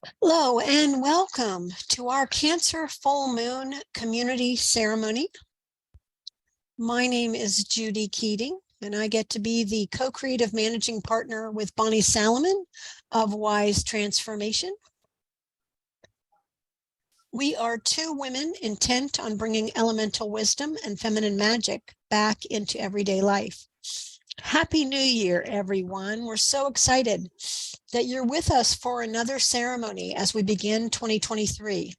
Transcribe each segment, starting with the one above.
Hello and welcome to our Cancer Full Moon Community Ceremony. My name is Judy Keating, and I get to be the co-creative managing partner with Bonnie Salomon of Wise Transformation. We are two women intent on bringing elemental wisdom and feminine magic back into everyday life. Happy New Year, everyone. We're so excited that you're with us for another ceremony as we begin 2023.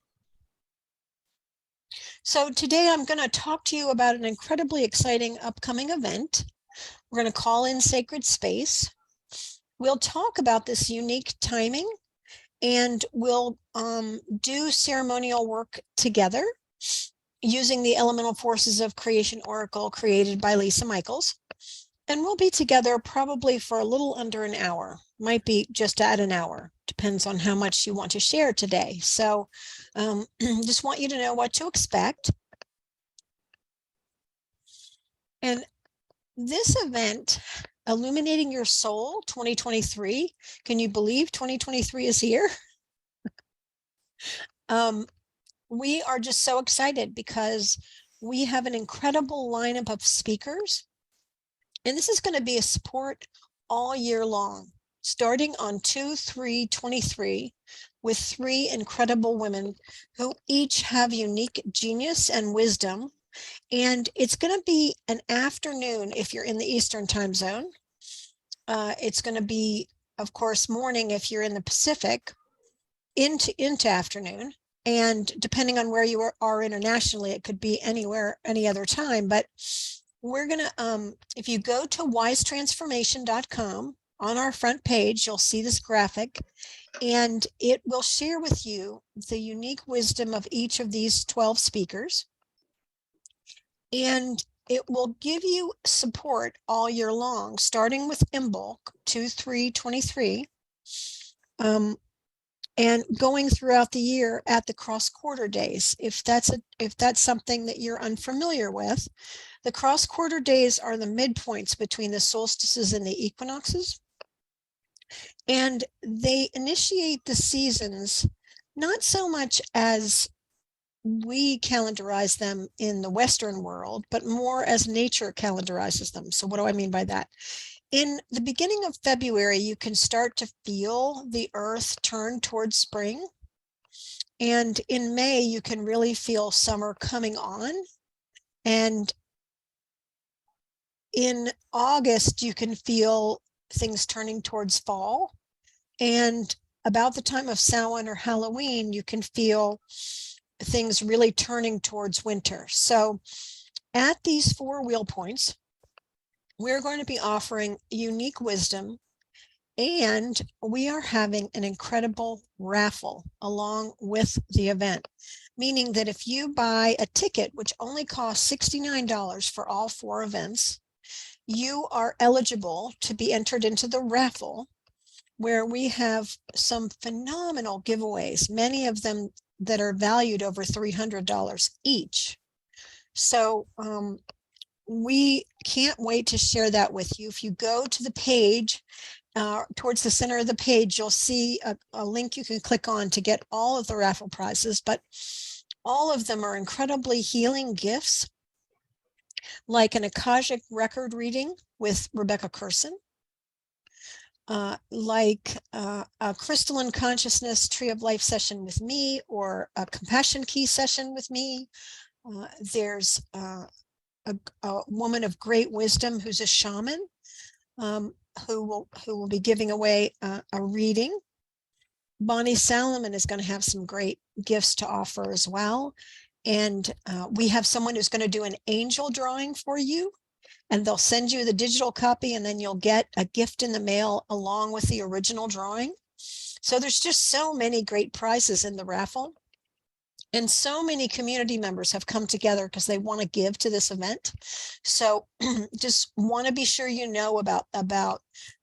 So today I'm going to talk to you about an incredibly exciting upcoming event. We're going to call in Sacred Space. We'll talk about this unique timing, and we'll do ceremonial work together using the Elemental Forces of Creation Oracle created by Lisa Michaels. And we'll be together probably for a little under an hour, might be just at an hour, depends on how much you want to share today. So just want you to know what to expect. And this event, Illuminating Your Soul 2023, can you believe 2023 is here? We are just so excited because we have an incredible lineup of speakers. And this is going to be a support all year long, starting on 2/3/23 with 3 incredible women who each have unique genius and wisdom. And it's going to be an afternoon if you're in the Eastern time zone. It's going to be, of course, morning if you're in the Pacific, into afternoon. And depending on where you are internationally, it could be anywhere, any other time. But we're going to, if you go to wisetransformation.com, on our front page, you'll see this graphic, and it will share with you the unique wisdom of each of these 12 speakers. And it will give you support all year long, starting with Imbolc 2/3/23, and going throughout the year at the cross quarter days. If that's something that you're unfamiliar with, the cross quarter days are the midpoints between the solstices and the equinoxes. And they initiate the seasons, not so much as we calendarize them in the Western world, but more as nature calendarizes them. So what do I mean by that? In the beginning of February, you can start to feel the earth turn towards spring. And in May, you can really feel summer coming on. And in August, you can feel things turning towards fall. And about the time of Samhain or Halloween, you can feel things really turning towards winter. So at these 4 wheel points, we're going to be offering unique wisdom, and we are having an incredible raffle along with the event, meaning that if you buy a ticket, which only costs $69 for all 4 events, you are eligible to be entered into the raffle, where we have some phenomenal giveaways, many of them that are valued over $300 each. So we can't wait to share that with you. If you go to the page, towards the center of the page, you'll see a link you can click on to get all of the raffle prizes, but all of them are incredibly healing gifts, like an Akashic record reading with Rebecca Curson, like a crystalline consciousness tree of life session with me, or a compassion key session with me. There's a woman of great wisdom who's a shaman, who will be giving away a reading. Bonnie Salomon is going to have some great gifts to offer as well. And we have someone who's going to do an angel drawing for you, and they'll send you the digital copy, and then you'll get a gift in the mail along with the original drawing. So there's just so many great prizes in the raffle. And so many community members have come together because they want to give to this event. So just want to be sure you know about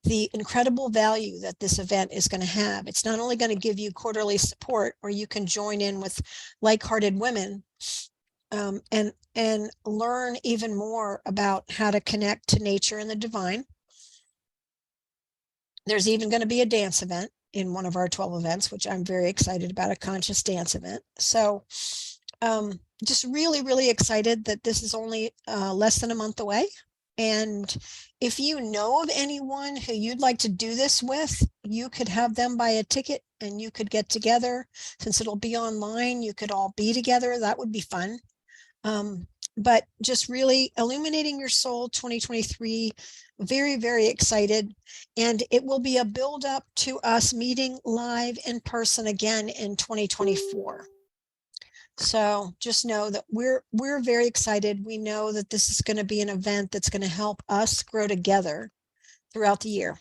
the incredible value that this event is going to have. It's not only going to give you quarterly support, or you can join in with like-hearted women, and learn even more about how to connect to nature and the divine. There's even going to be a dance event in one of our 12 events, which I'm very excited about, a conscious dance event. So just really, really excited that this is only less than a month away. And if you know of anyone who you'd like to do this with, you could have them buy a ticket and you could get together. Since it'll be online, you could all be together. That would be fun. But just really illuminating your soul 2023, very, very excited. And it will be a build up to us meeting live in person again in 2024. So just know that we're very excited. We know that this is going to be an event that's going to help us grow together throughout the year.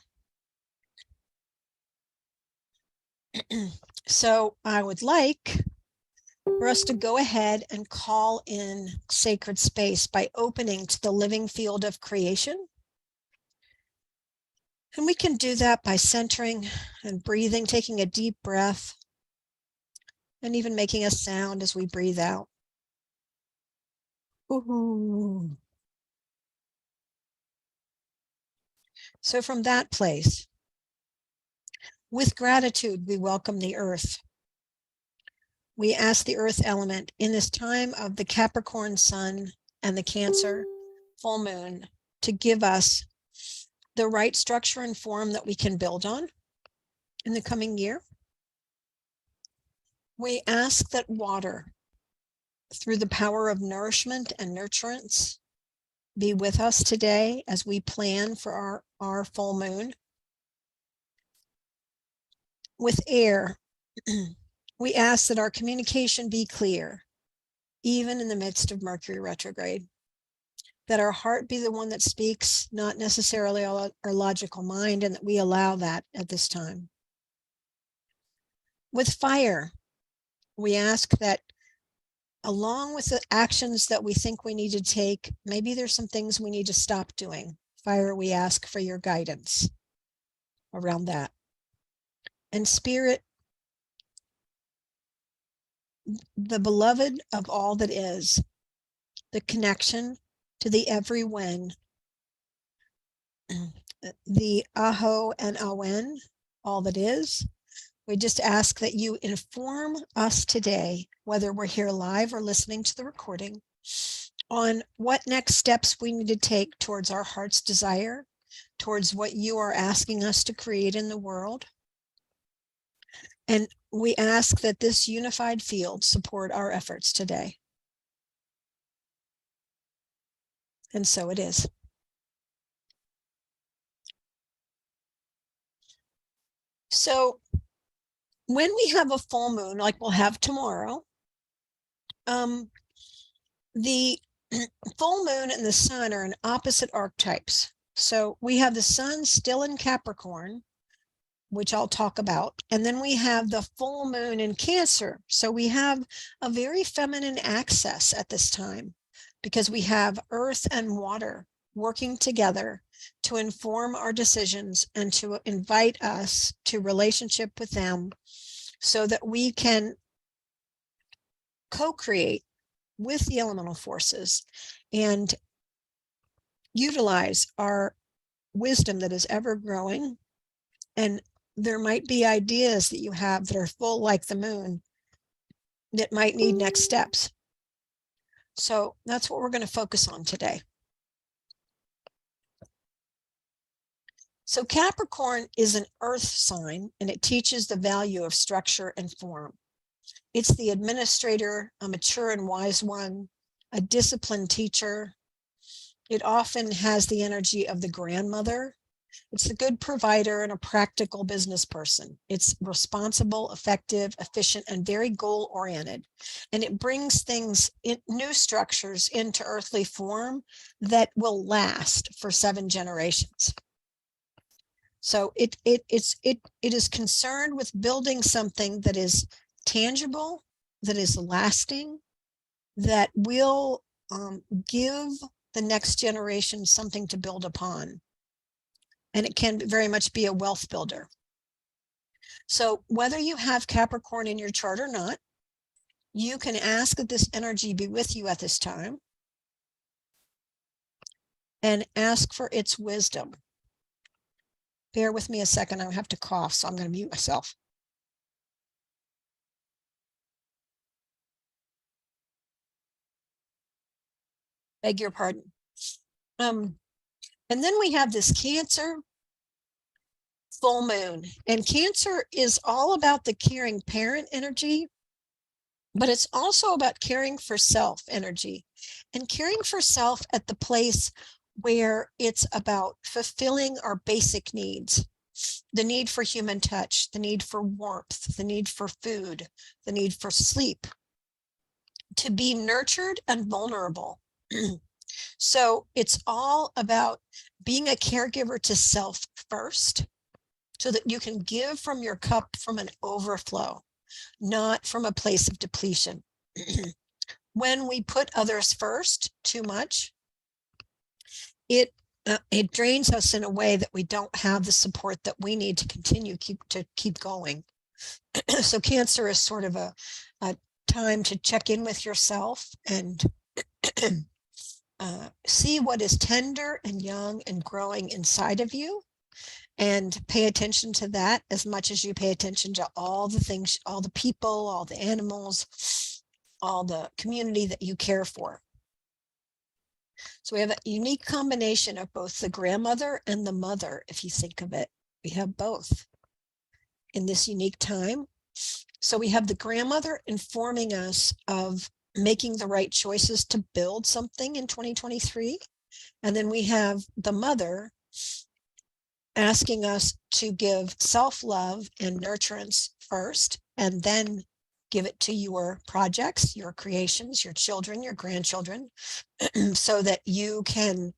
So I would like for us to go ahead and call in sacred space by opening to the living field of creation. And we can do that by centering and breathing, taking a deep breath, and even making a sound as we breathe out. Ooh. So from that place, with gratitude, we welcome the earth. We ask the earth element in this time of the Capricorn sun and the Cancer full moon to give us the right structure and form that we can build on in the coming year. We ask that water, through the power of nourishment and nurturance, be with us today as we plan for our full moon. With air, we ask that our communication be clear, even in the midst of Mercury retrograde. That our heart be the one that speaks, not necessarily our logical mind, and that we allow that at this time. With fire, we ask that along with the actions that we think we need to take, maybe there's some things we need to stop doing. Fire, we ask for your guidance around that. And spirit, the beloved of all that is, the connection to the every when, the Aho and Awen, all that is. We just ask that you inform us today, whether we're here live or listening to the recording, on what next steps we need to take towards our heart's desire, towards what you are asking us to create in the world. And we ask that this unified field support our efforts today. And so it is. So when we have a full moon, like we'll have tomorrow, the full moon and the sun are in opposite archetypes. So we have the sun still in Capricorn, which I'll talk about. And then we have the full moon in Cancer. So we have a very feminine access at this time because we have earth and water working together to inform our decisions and to invite us to relationship with them so that we can co-create with the elemental forces and utilize our wisdom that is ever growing. And there might be ideas that you have that are full like the moon that might need next steps. So that's what we're going to focus on today. So Capricorn is an earth sign, and it teaches the value of structure and form. It's the administrator, a mature and wise one, a disciplined teacher. It often has the energy of the grandmother. It's a good provider and a practical business person. It's responsible, effective, efficient, and very goal-oriented. And it brings things, new structures into earthly form that will last for 7 generations. So it is concerned with building something that is tangible, that is lasting, that will give the next generation something to build upon. And it can very much be a wealth builder. So whether you have Capricorn in your chart or not, you can ask that this energy be with you at this time and ask for its wisdom. Bear with me a second. I have to cough, so I'm going to mute myself. Beg your pardon. And then we have this Cancer full moon, and Cancer is all about the caring parent energy, but it's also about caring for self energy, and caring for self at the place where it's about fulfilling our basic needs. The need for human touch, the need for warmth, the need for food, the need for sleep, to be nurtured and vulnerable. So it's all about being a caregiver to self first, so that you can give from your cup from an overflow, not from a place of depletion. When we put others first too much, it drains us in a way that we don't have the support that we need to continue to keep going. So Cancer is sort of a time to check in with yourself and see what is tender and young and growing inside of you, and pay attention to that as much as you pay attention to all the things, all the people, all the animals, all the community that you care for. So we have a unique combination of both the grandmother and the mother. If you think of it, we have both in this unique time. So we have the grandmother informing us of making the right choices to build something in 2023. And then we have the mother asking us to give self-love and nurturance first, and then give it to your projects, your creations, your children, your grandchildren, so that you can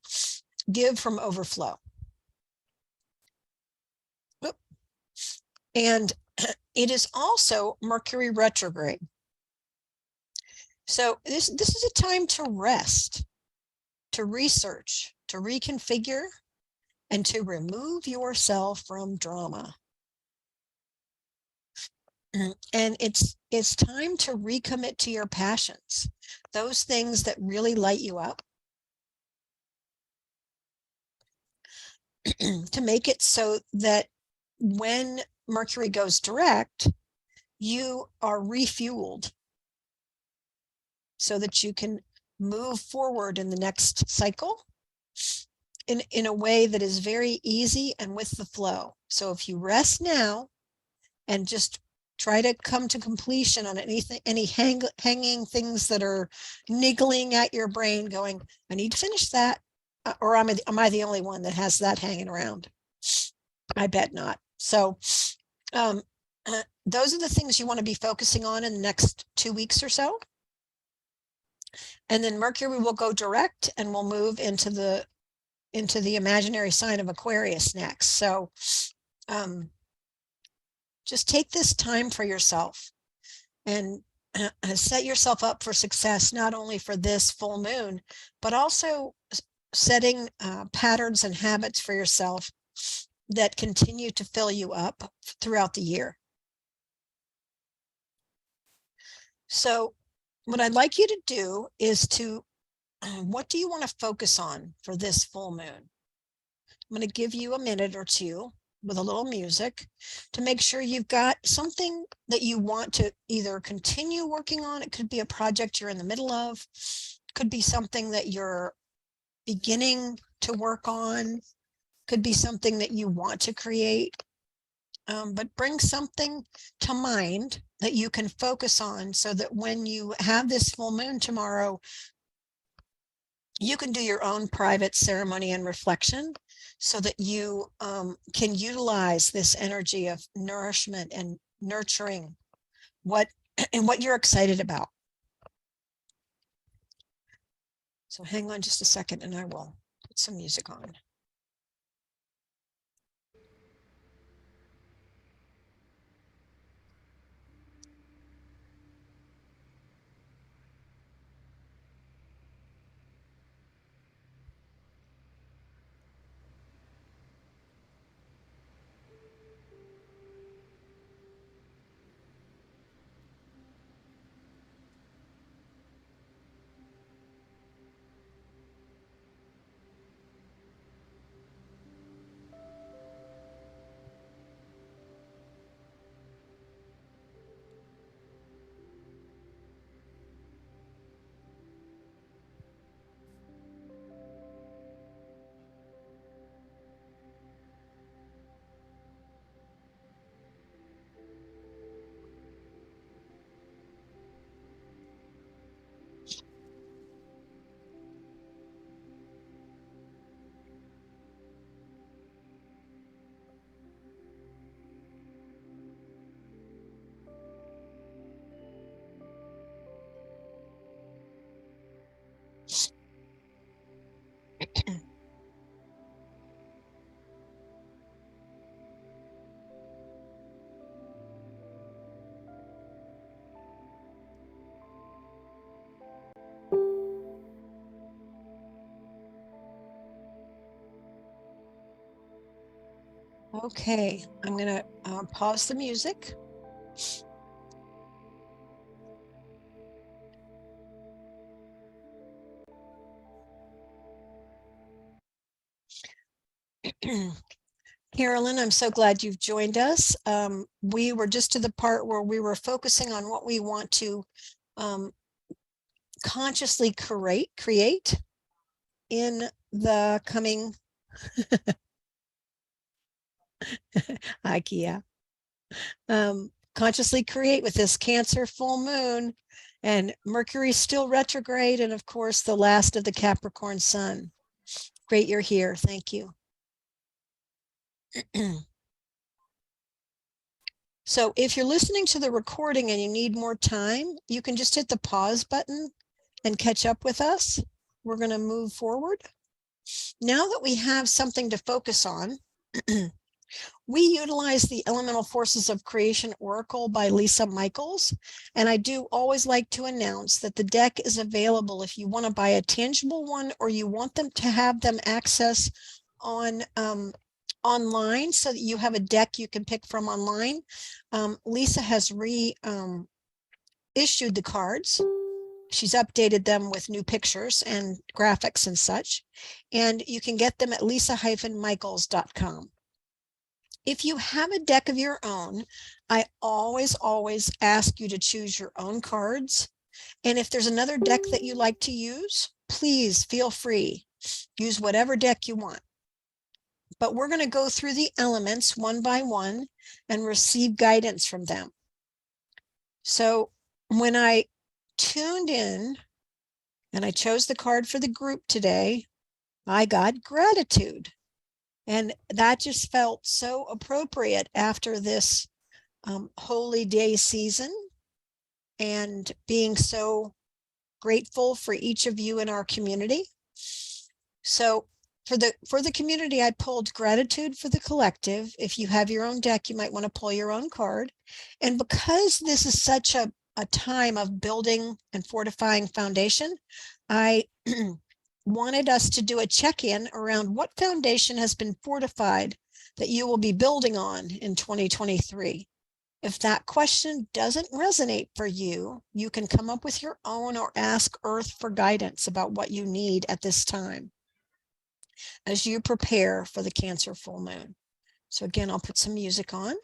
give from overflow. And it is also Mercury retrograde. So this is a time to rest, to research, to reconfigure, and to remove yourself from drama. And it's time to recommit to your passions, those things that really light you up, to make it so that when Mercury goes direct, you are refueled so that you can move forward in the next cycle in a way that is very easy and with the flow. So if you rest now and just try to come to completion on anything, any hanging things that are niggling at your brain, going, I need to finish that. Or am I the only one that has that hanging around? I bet not. So those are the things you want to be focusing on in the next 2 weeks or so. And then Mercury will go direct and we'll move into the imaginary sign of Aquarius next. So just take this time for yourself and set yourself up for success, not only for this full moon, but also setting patterns and habits for yourself that continue to fill you up throughout the year. So what I'd like you to do is to, what do you want to focus on for this full moon? I'm going to give you a minute or two with a little music to make sure you've got something that you want to either continue working on. It could be a project you're in the middle of, could be something that you're beginning to work on, could be something that you want to create. But bring something to mind that you can focus on so that when you have this full moon tomorrow, you can do your own private ceremony and reflection so that you can utilize this energy of nourishment and nurturing what you're excited about. So hang on just a second and I will put some music on. Okay, I'm going to pause the music. Carolyn, I'm so glad you've joined us. We were just to the part where we were focusing on what we want to consciously create in the coming IKEA. Consciously create with this Cancer full moon and Mercury still retrograde, and of course the last of the Capricorn sun. Great you're here. Thank you. So if you're listening to the recording and you need more time, you can just hit the pause button and catch up with us. We're going to move forward. Now that we have something to focus on, we utilize the Elemental Forces of Creation Oracle by Lisa Michaels. And I do always like to announce that the deck is available if you want to buy a tangible one or you want them to have them access on online so that you have a deck you can pick from online. Lisa has reissued the cards. She's updated them with new pictures and graphics and such. And you can get them at lisa-michaels.com. If you have a deck of your own, I always ask you to choose your own cards. And if there's another deck that you like to use, please feel free. Use whatever deck you want. But we're going to go through the elements one by one and receive guidance from them. So when I tuned in and I chose the card for the group today, I got gratitude. And that just felt so appropriate after this holy day season and being so grateful for each of you in our community. So for the community, I pulled gratitude for the collective. If you have your own deck, you might want to pull your own card. And because this is such a time of building and fortifying foundation, I wanted us to do a check-in around what foundation has been fortified that you will be building on in 2023. If that question doesn't resonate for you, you can come up with your own or ask Earth for guidance about what you need at this time as you prepare for the Cancer full moon. So again, I'll put some music on.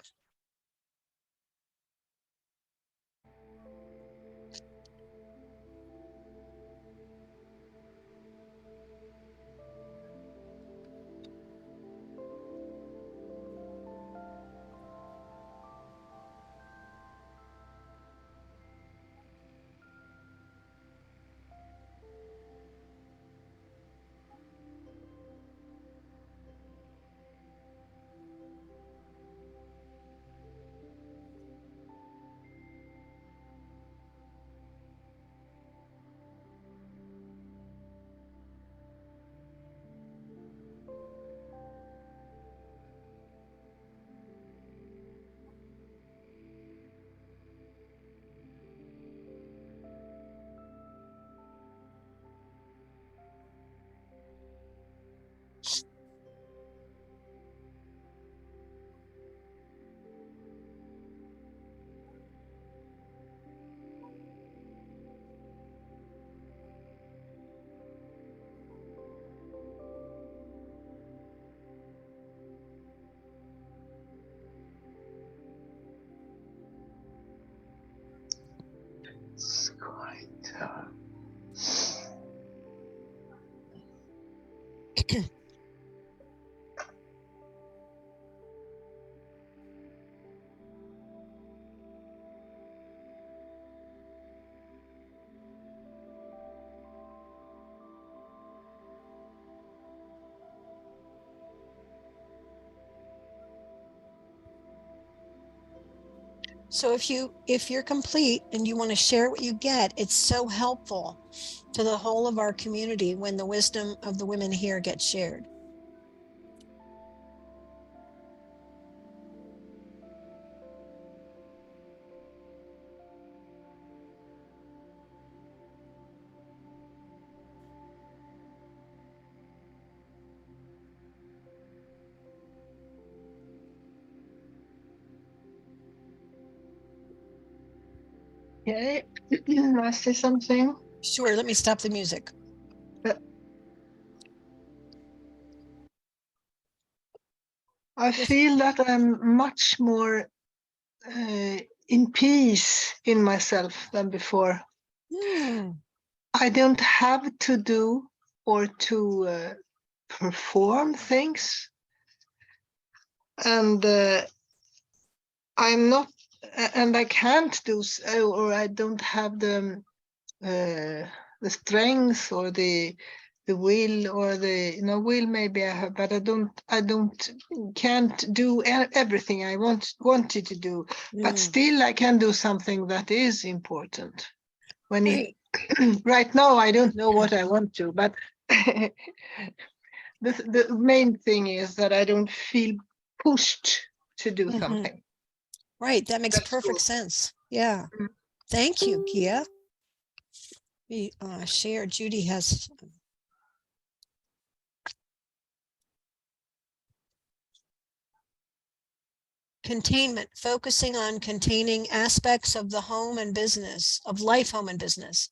It's quite So if you're complete and you want to share what you get, it's so helpful to the whole of our community when the wisdom of the women here gets shared. Okay. I say something. Sure, let me stop the music. I feel that I'm much more in peace in myself than before. I don't have to do or to perform things, and I'm not, and I can't do, or I don't have the strength or the will or the will maybe I have, but I don't can't do everything I wanted to do, but still I can do something that is important when it Right. right now I don't know what I want to, but the main thing is that I don't feel pushed to do Mhm. something. Right, that makes That's perfect good. sense. Yeah. Thank you, Gia. We share. Judy has containment, focusing on containing aspects of the home and business, of life, home, and business.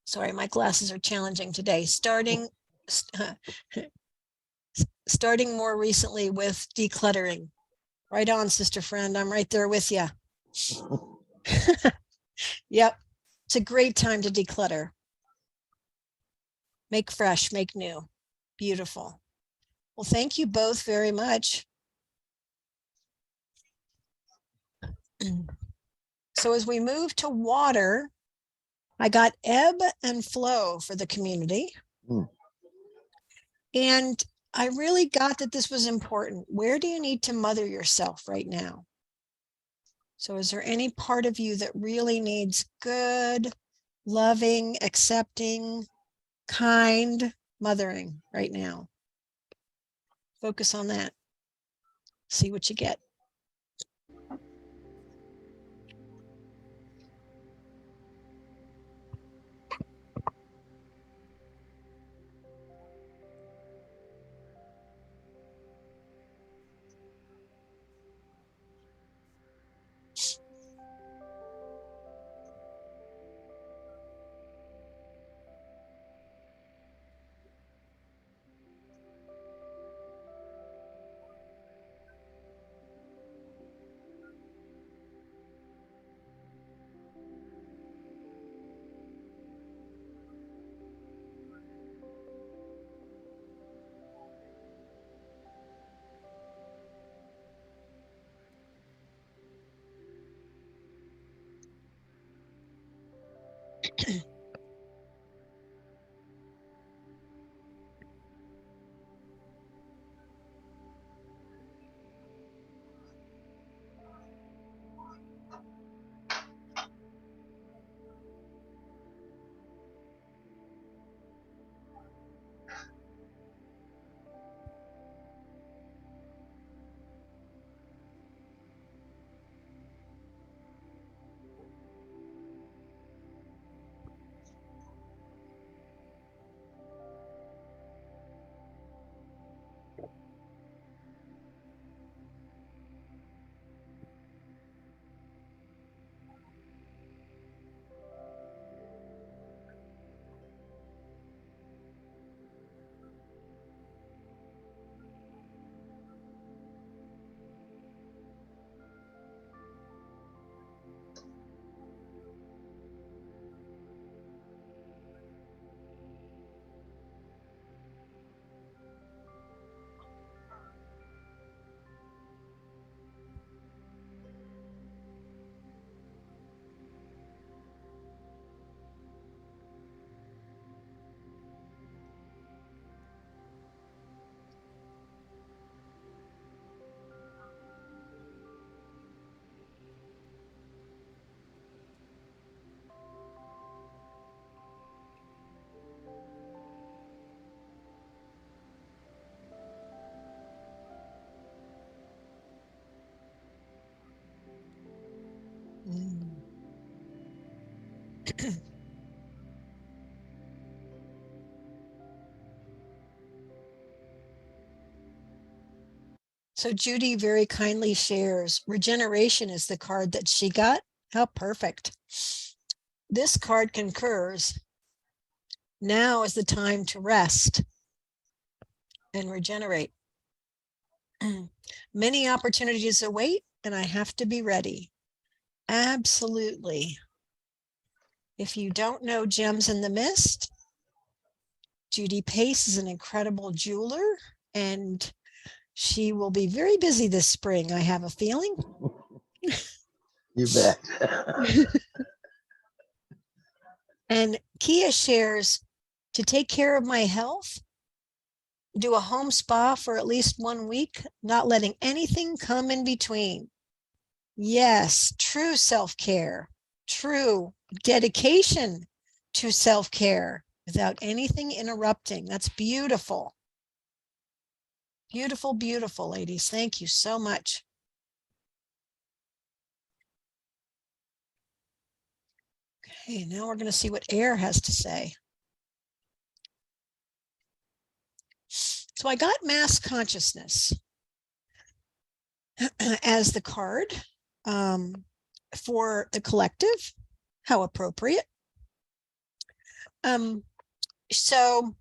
Sorry, my glasses are challenging today. Starting more recently with decluttering. Right on, sister friend. I'm right there with you. Yep. It's a great time to declutter. Make fresh, make new. Beautiful. Well, thank you both very much. So as we move to water, I got ebb and flow for the community. And I really got that this was important. Where do you need to mother yourself right now? So is there any part of you that really needs good, loving, accepting, kind mothering right now? Focus on that. See what you get. So Judy very kindly shares, regeneration is the card that she got. How perfect. This card concurs. Now is the time to rest and regenerate. Many opportunities await, and I have to be ready. Absolutely. If you don't know Gems in the Mist, Judy Pace is an incredible jeweler, and she will be very busy this spring, I have a feeling. You bet. And Kia shares, to take care of my health, do a home spa for at least 1 week, not letting anything come in between. Yes, true self-care, true dedication to self-care without anything interrupting. That's beautiful. Beautiful, beautiful, ladies. Thank you so much. Okay, now we're going to see what air has to say. So I got mass consciousness as the card for the collective. How appropriate. So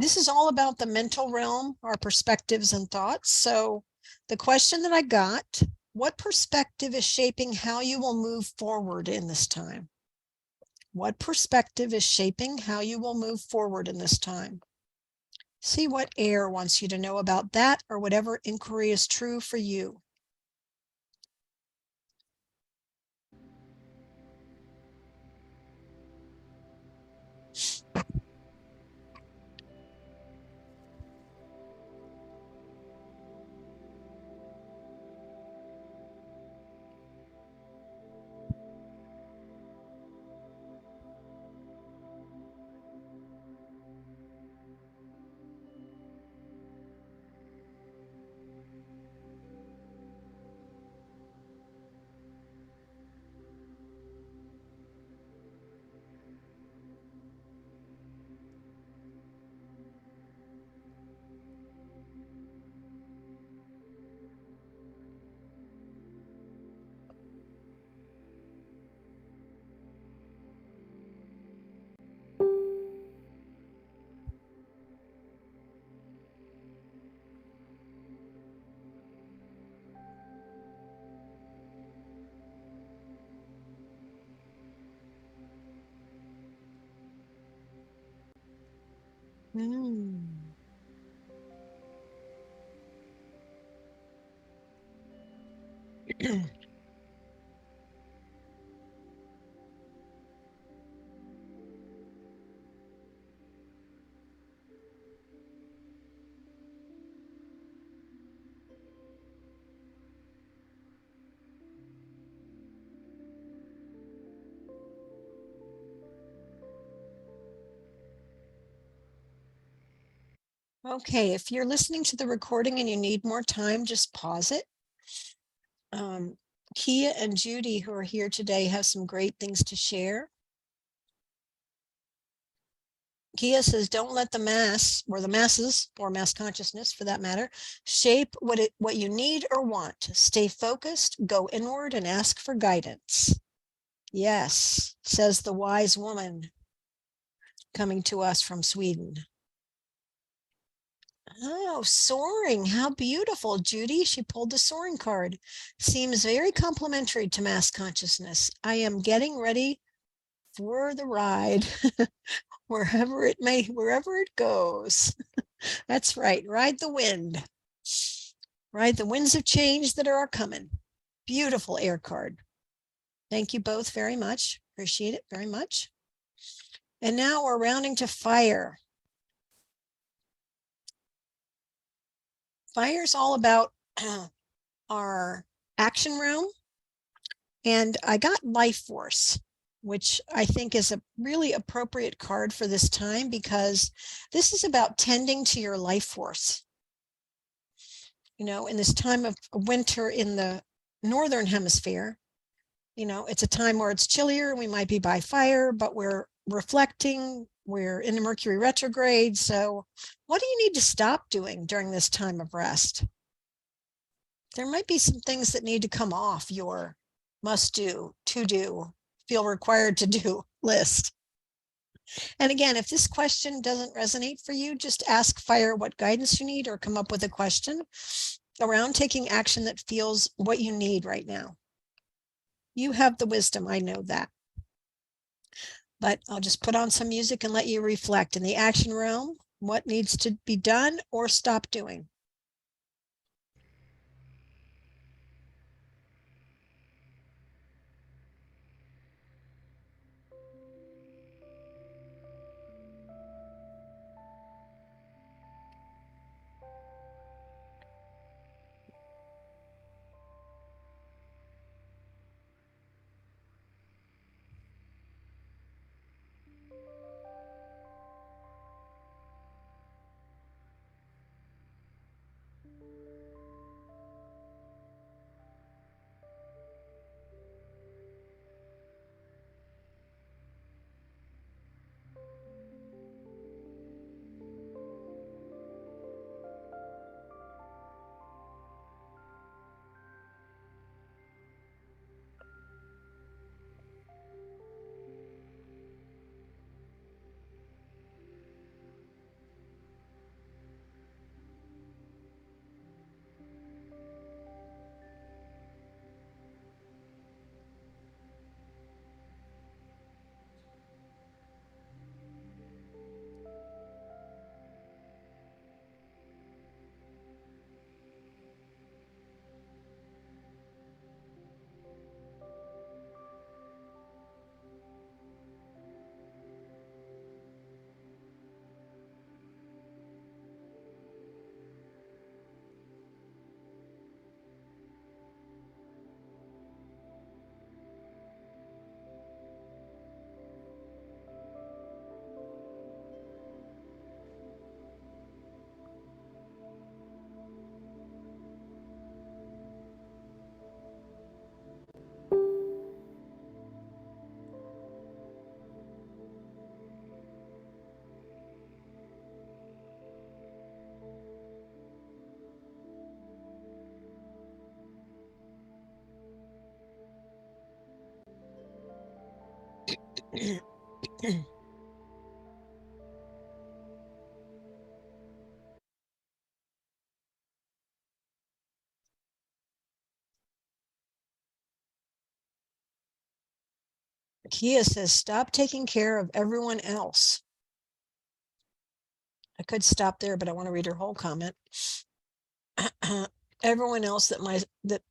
this is all about the mental realm, our perspectives and thoughts. So the question that I got, what perspective is shaping how you will move forward in this time? What perspective is shaping how you will move forward in this time? See what air wants you to know about that, or whatever inquiry is true for you. Okay, if you're listening to the recording and you need more time, just pause it. Kia and Judy, who are here today, have some great things to share. Kia says, don't let the mass, or the masses, or mass consciousness for that matter, shape what you need or want. Stay focused, go inward, and ask for guidance. Yes, says the wise woman coming to us from Sweden. Oh, soaring. How beautiful, Judy. She pulled the soaring card. Seems very complimentary to mass consciousness. I am getting ready for the ride, wherever it goes. That's right. Ride the wind. Ride the winds of change that are coming. Beautiful air card. Thank you both very much. Appreciate it very much. And now we're rounding to fire. Fire is all about our action realm. And I got Life Force, which I think is a really appropriate card for this time, because this is about tending to your life force. You know, in this time of winter in the northern hemisphere, you know, it's a time where it's chillier. We might be by fire, but we're reflecting. We're in the Mercury retrograde. So what do you need to stop doing during this time of rest? there might be some things that need to come off your must do, to do, feel required to do list. And again, if this question doesn't resonate for you, just ask fire what guidance you need or come up with a question around taking action that feels what you need right now. You have the wisdom, I know that. But I'll just put on some music and let you reflect in the action realm, what needs to be done or stop doing. Kia says, stop taking care of everyone else. I could stop there, but I want to read her whole comment. Everyone else that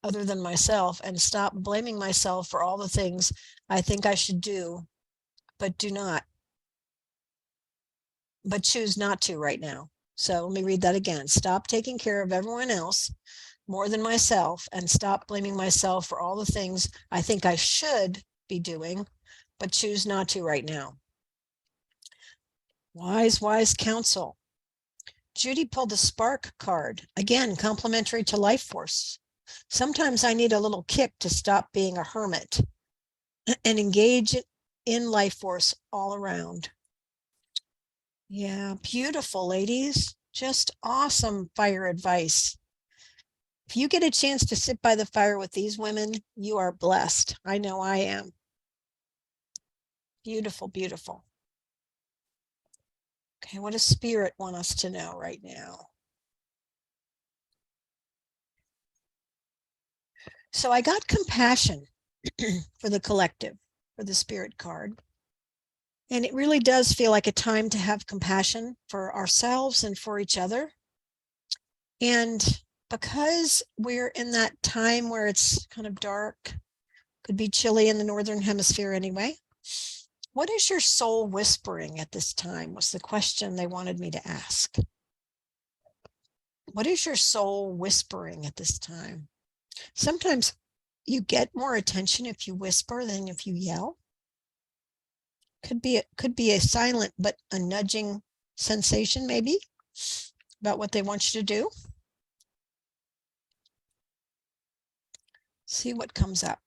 other than myself, and stop blaming myself for all the things I think I should do, but choose not to right now. So let me read that again. Stop taking care of everyone else more than myself, and stop blaming myself for all the things I think I should be doing, but choose not to right now. Wise counsel. Judy pulled the spark card. Again, complementary to life force. Sometimes I need a little kick to stop being a hermit and engage in life force all around. Yeah, beautiful, ladies. Just awesome fire advice. If you get a chance to sit by the fire with these women, you are blessed. I know I am. Beautiful, beautiful. Okay, what does Spirit want us to know right now? So I got compassion for the collective, for the Spirit card. And it really does feel like a time to have compassion for ourselves and for each other. And because we're in that time where it's kind of dark, could be chilly in the Northern Hemisphere anyway. What is your soul whispering at this time? Was the question they wanted me to ask. What is your soul whispering at this time? Sometimes you get more attention if you whisper than if you yell. Could be a silent but a nudging sensation, maybe, about what they want you to do. See what comes up.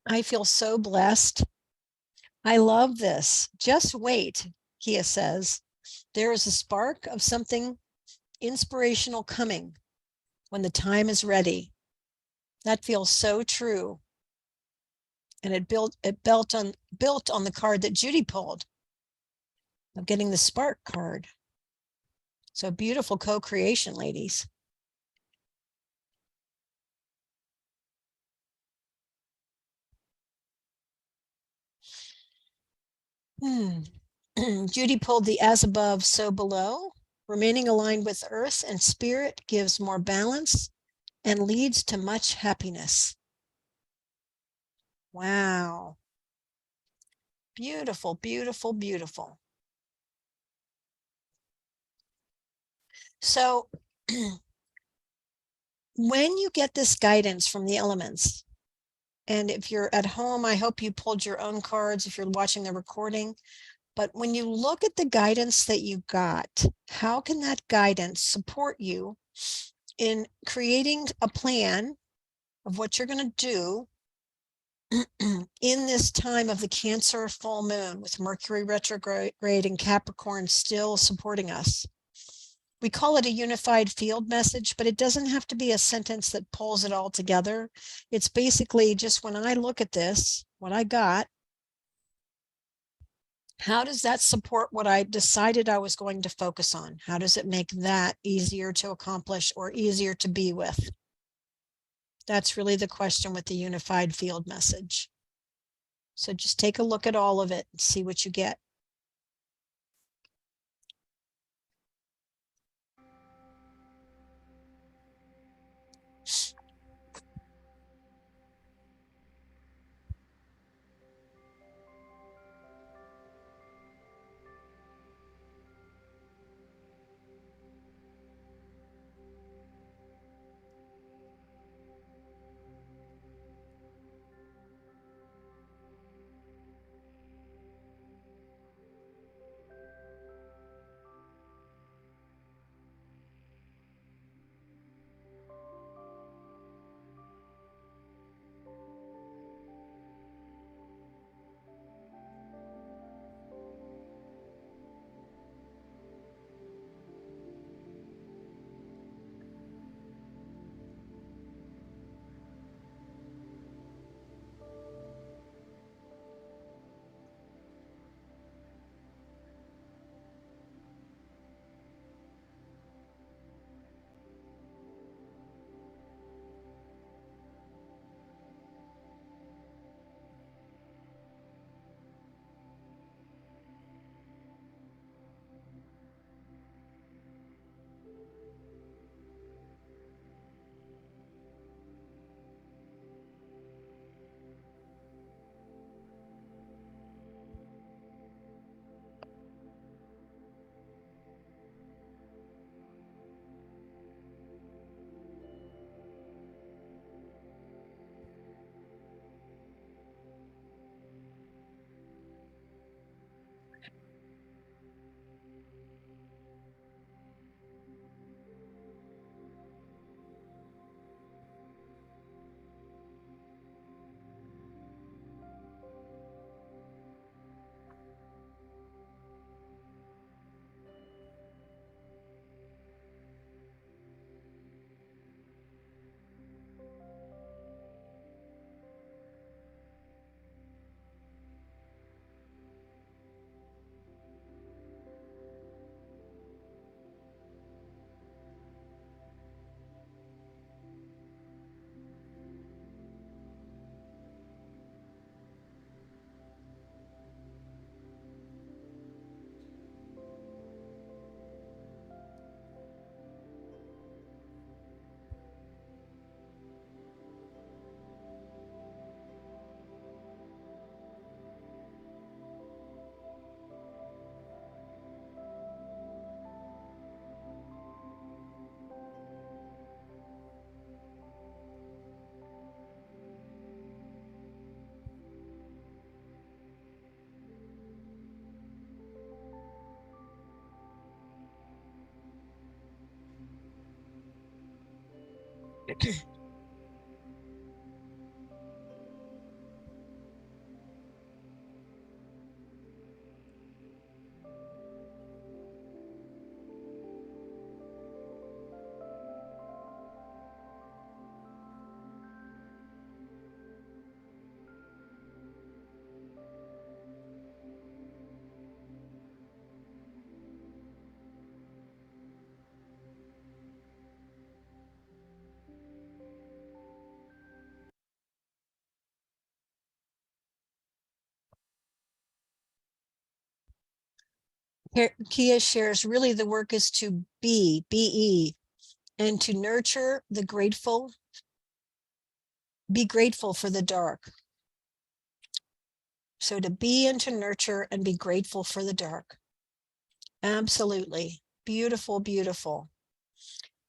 I feel so blessed. I love this. Just wait, Kia says. There is a spark of something inspirational coming when the time is ready. That feels so true. And it built on the card that Judy pulled of getting the spark card. So beautiful co-creation, ladies. Judy pulled the as above, so below. Remaining aligned with earth and spirit gives more balance and leads to much happiness. Wow. Beautiful, beautiful, beautiful. So when you get this guidance from the elements, and if you're at home, I hope you pulled your own cards if you're watching the recording. But when you look at the guidance that you got, how can that guidance support you in creating a plan of what you're going to do in this time of the Cancer full moon with Mercury retrograde and Capricorn still supporting us? We call it a unified field message, but it doesn't have to be a sentence that pulls it all together. It's basically just when I look at this, what I got, how does that support what I decided I was going to focus on? How does it make that easier to accomplish or easier to be with? That's really the question with the unified field message. So just take a look at all of it and see what you get. Kia shares, really the work is to be, and to nurture the grateful, be grateful for the dark. So to be and to nurture and be grateful for the dark. Absolutely. Beautiful, beautiful.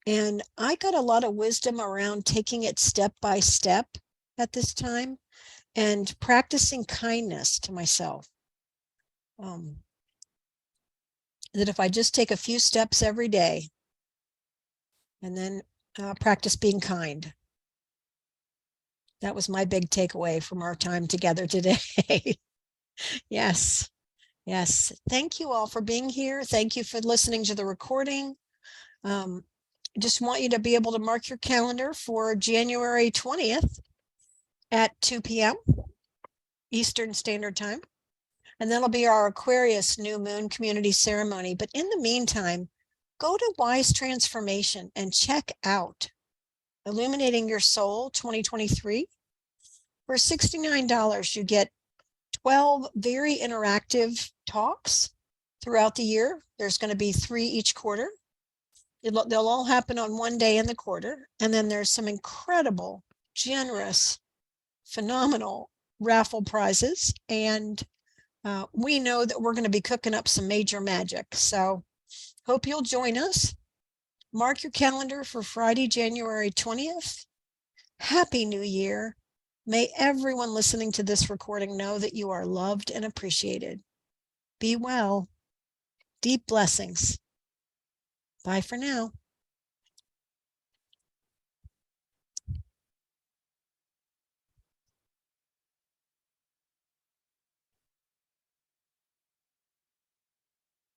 And I got a lot of wisdom around taking it step by step at this time and practicing kindness to myself. That if I just take a few steps every day and then practice being kind. That was my big takeaway from our time together today. Yes. Yes. Thank you all for being here. Thank you for listening to the recording. Just want you to be able to mark your calendar for January 20th at 2 p.m. Eastern Standard Time. And that'll be our Aquarius new moon community ceremony. But in the meantime, go to Wise Transformation and check out Illuminating Your Soul 2023. For $69, you get 12 very interactive talks throughout the year. There's going to be 3 each quarter. They'll all happen on one day in the quarter. And then there's some incredible, generous, phenomenal raffle prizes. And we know that we're going to be cooking up some major magic. So hope you'll join us. Mark your calendar for Friday, January 20th. Happy New Year. May everyone listening to this recording know that you are loved and appreciated. Be well. Deep blessings. Bye for now.